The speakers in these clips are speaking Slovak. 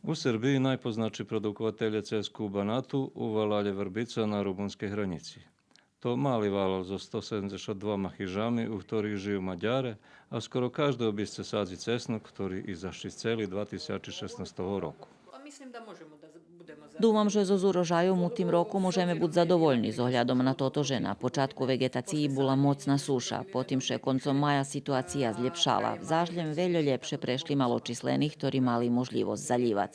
U Srbiji najpoznači produkovatelje cesku u Banatu u Valalje Vrbica na rumunskej hranici. To mali valal so 172 hižami, u ktorých žijú Maďare, a skoro každé obisce sadzi cesnok, ktorý izašli z celi 2016 roku. Думам, že so zúrožajom u tým roku môžeme byť zadovoljni s ohľadom na toto, že na počátku vegetácii bola mocná suša, potom že koncom maja situácia zlepšala. Zážljem veľa lepšie prešli maločíslení, ktorí mali možlivosť zalívať.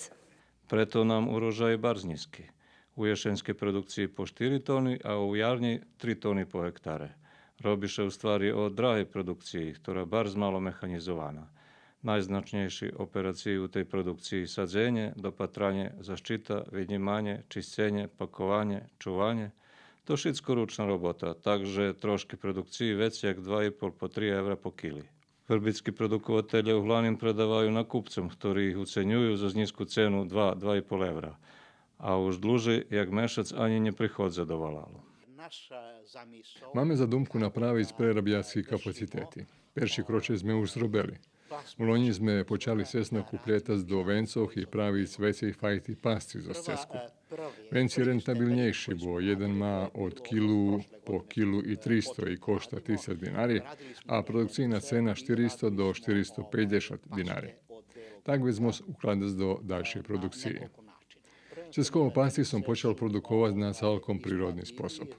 Preto nám urožaj bar nízky. U ješenskej produkciji po 4 tony, a u jarni 3 tony po hektare. Robiše u stvari o drahej produkciji, ktorá bar malo mechanizovana. Najznačnejší operaciji u tej produkciji sadzenje, dopatranje, zaštita, vidnimanje, čišćenje, pakovanje, čuvanje. To šitsko ručna robota, takže troški produkciji veći jak 2,5 po 3 evra po kili. Vrbitski produkovatelje uglavnom predavaju na kupcom, ktorí ich ucenjujú za nízku cenu 2,5 evra. A už dlže, jak mešac, ani ne prihodza do valalu. Máme zadumku napraviť prerabiaci kapaciteti. Perši kroče sme už zrobili. U Loni sme počali sesnok uplietať do vencov i praviť vecej fajty pasti za cesku. Venci rentabilnejší, bo jeden má od kilu po kilu i 300 i košta 1000 dinari, a produkcijna cena 400 do 450 dinari. Tak by sme ukladať do daljšej produkcije. Českovo pasti som počal produkovať na celkom prírodný spôsob.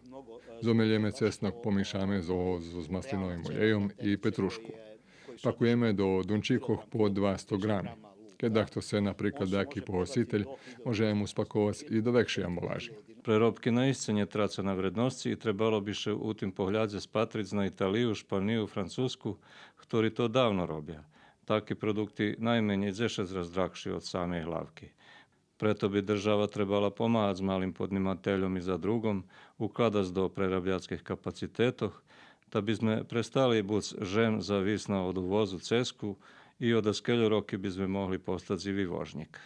Zomeljeme cesnok, pomišame so maslinovým olejom i petrušku. Pakujeme do dunčíkoch po 200 grami. Keď to se napríklad taký pohostiteľ, môžeme mu spakovať i do väčšej ambalaži. Prerobky naiste ne traca na vrednosti i trebalo bi še u tim pohľadze spatric na Italiju, Španiju, Francusku, ktorí to davno robia. Takí produkty najmenej 10 raz drahší od samej hlavky. Preto by država trebala pomáhať s malým podnimateljom i za drugom, ukladať do prerabiackých kapacitetoch, da by sme prestali buď žem zavisna od uvozu cesku i od skeľu roky by sme mohli postať zivý vožnik.